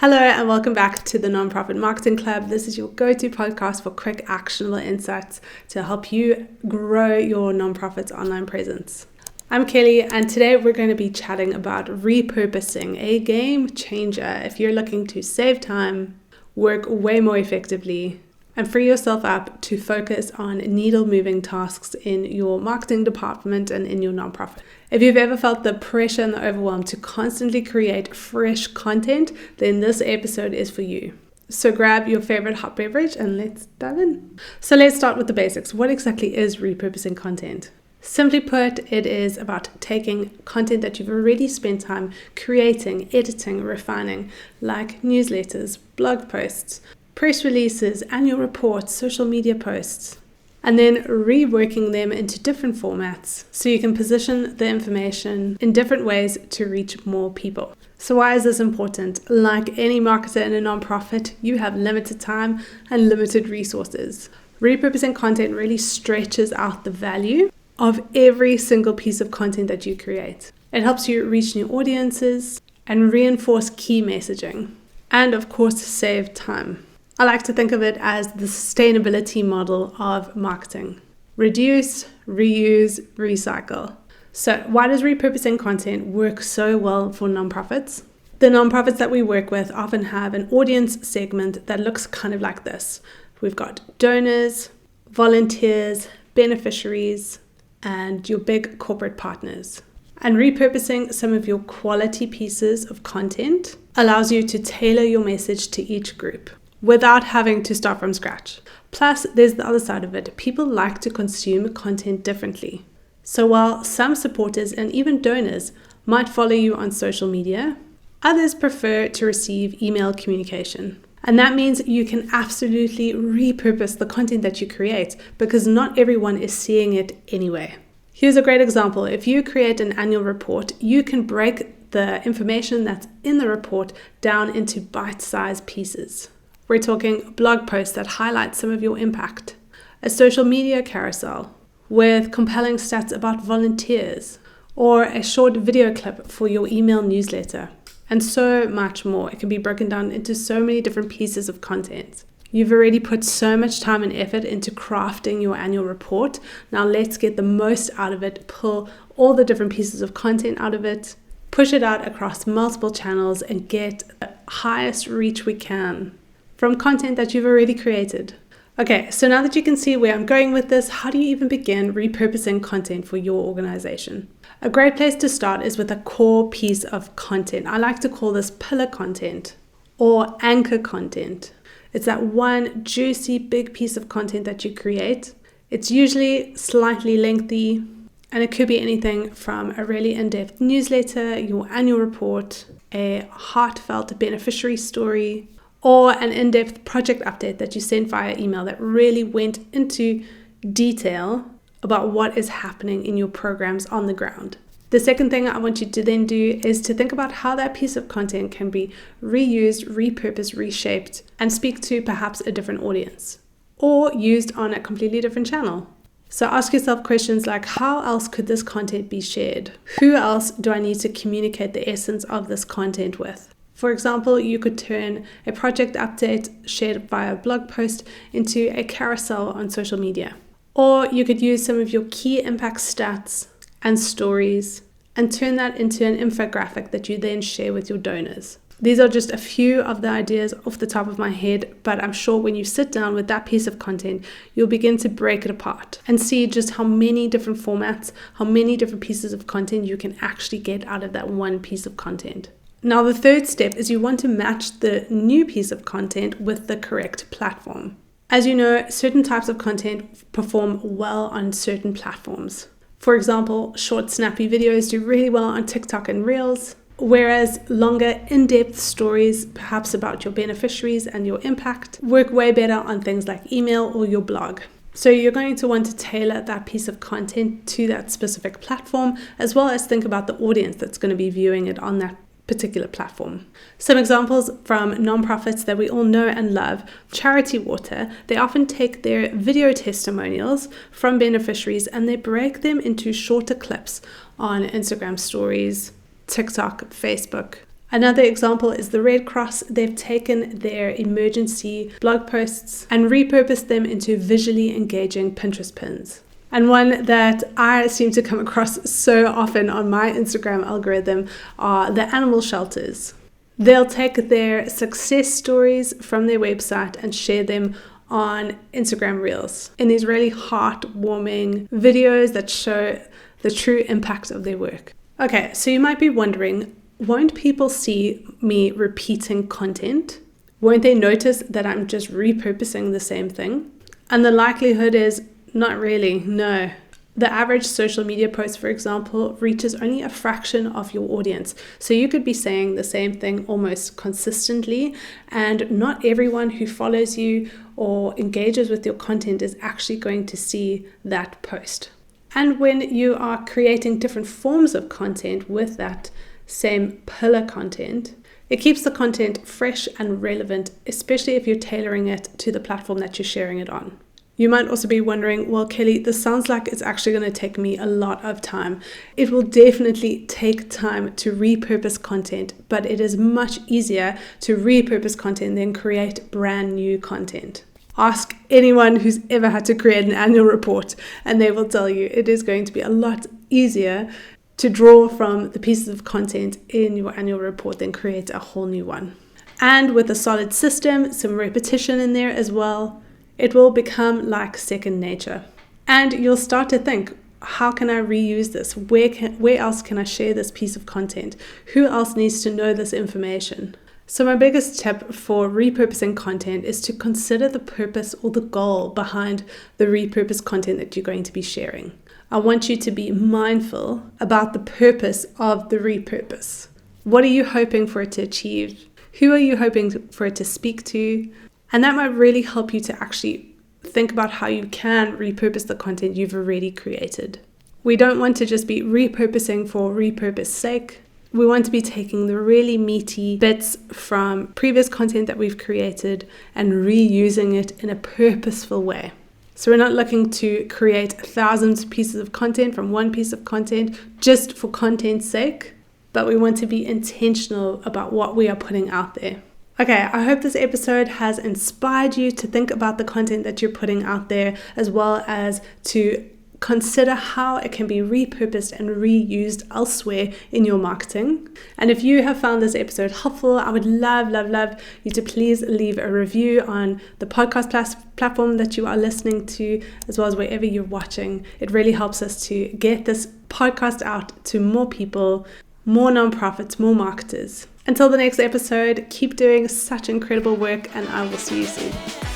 Hello and welcome back to the Nonprofit Marketing Club. This is your go-to podcast for quick, actionable insights to help you grow your nonprofit's online presence. I'm Kelly, and today we're going to be chatting about repurposing, a game changer if you're looking to save time, work way more effectively, and free yourself up to focus on needle-moving tasks in your marketing department and in your nonprofit. If you've ever felt the pressure and the overwhelm to constantly create fresh content, then this episode is for you. So grab your favorite hot beverage and let's dive in. So let's start with the basics. What exactly is repurposing content? Simply put, it is about taking content that you've already spent time creating, editing, refining, like newsletters, blog posts, press releases, annual reports, social media posts, and then reworking them into different formats so you can position the information in different ways to reach more people. So why is this important? Like any marketer in a nonprofit, you have limited time and limited resources. Repurposing content really stretches out the value of every single piece of content that you create. It helps you reach new audiences and reinforce key messaging, and of course save time. I like to think of it as the sustainability model of marketing. Reduce, reuse, recycle. So why does repurposing content work so well for nonprofits? The nonprofits that we work with often have an audience segment that looks kind of like this. We've got donors, volunteers, beneficiaries, and your big corporate partners. And repurposing some of your quality pieces of content allows you to tailor your message to each group without having to start from scratch. Plus, there's the other side of it. People like to consume content differently. So while some supporters and even donors might follow you on social media, others prefer to receive email communication. And that means you can absolutely repurpose the content that you create because not everyone is seeing it anyway. Here's a great example. If you create an annual report, you can break the information that's in the report down into bite-sized pieces. We're talking blog posts that highlight some of your impact, a social media carousel with compelling stats about volunteers, or a short video clip for your email newsletter, and so much more. It can be broken down into so many different pieces of content. You've already put so much time and effort into crafting your annual report. Now let's get the most out of it, pull all the different pieces of content out of it, push it out across multiple channels, and get the highest reach we can from content that you've already created. Okay, so now that you can see where I'm going with this, how do you even begin repurposing content for your organization? A great place to start is with a core piece of content. I like to call this pillar content or anchor content. It's that one juicy big piece of content that you create. It's usually slightly lengthy, and it could be anything from a really in-depth newsletter, your annual report, a heartfelt beneficiary story, or an in-depth project update that you send via email that really went into detail about what is happening in your programs on the ground. The second thing I want you to then do is to think about how that piece of content can be reused, repurposed, reshaped, and speak to perhaps a different audience, or used on a completely different channel. So ask yourself questions like, how else could this content be shared? Who else do I need to communicate the essence of this content with? For example, you could turn a project update shared via a blog post into a carousel on social media. Or you could use some of your key impact stats and stories and turn that into an infographic that you then share with your donors. These are just a few of the ideas off the top of my head, but I'm sure when you sit down with that piece of content, you'll begin to break it apart and see just how many different formats, how many different pieces of content you can actually get out of that one piece of content. Now, the third step is you want to match the new piece of content with the correct platform. As you know, certain types of content perform well on certain platforms. For example, short, snappy videos do really well on TikTok and Reels, whereas longer, in-depth stories, perhaps about your beneficiaries and your impact, work way better on things like email or your blog. So you're going to want to tailor that piece of content to that specific platform, as well as think about the audience that's going to be viewing it on that particular platform. Some examples from nonprofits that we all know and love: Charity Water. They often take their video testimonials from beneficiaries and they break them into shorter clips on Instagram stories, TikTok, Facebook, Another example is the Red Cross. They've taken their emergency blog posts and repurposed them into visually engaging Pinterest pins. And one that I seem to come across so often on my Instagram algorithm are the animal shelters. They'll take their success stories from their website and share them on Instagram Reels in these really heartwarming videos that show the true impact of their work. Okay, so you might be wondering, won't people see me repeating content? Won't they notice that I'm just repurposing the same thing? And the likelihood is not really, no. The average social media post, for example, reaches only a fraction of your audience. So you could be saying the same thing almost consistently, and not everyone who follows you or engages with your content is actually going to see that post. And when you are creating different forms of content with that same pillar content, it keeps the content fresh and relevant, especially if you're tailoring it to the platform that you're sharing it on. You might also be wondering, well, Kelly, this sounds like it's actually going to take me a lot of time. It will definitely take time to repurpose content, but it is much easier to repurpose content than create brand new content. Ask anyone who's ever had to create an annual report, and they will tell you it is going to be a lot easier to draw from the pieces of content in your annual report than create a whole new one. And with a solid system, some repetition in there as well, it will become like second nature. And you'll start to think, how can I reuse this? Where else can I share this piece of content? Who else needs to know this information? So my biggest tip for repurposing content is to consider the purpose or the goal behind the repurposed content that you're going to be sharing. I want you to be mindful about the purpose of the repurpose. What are you hoping for it to achieve? Who are you hoping for it to speak to? And that might really help you to actually think about how you can repurpose the content you've already created. We don't want to just be repurposing for repurpose sake. We want to be taking the really meaty bits from previous content that we've created and reusing it in a purposeful way. So we're not looking to create thousands of pieces of content from one piece of content just for content's sake, but we want to be intentional about what we are putting out there. Okay, I hope this episode has inspired you to think about the content that you're putting out there, as well as to consider how it can be repurposed and reused elsewhere in your marketing. And if you have found this episode helpful, I would love you to please leave a review on the podcast platform that you are listening to, as well as wherever you're watching. It really helps us to get this podcast out to more people, more nonprofits, more marketers. Until the next episode, keep doing such incredible work, and I will see you soon.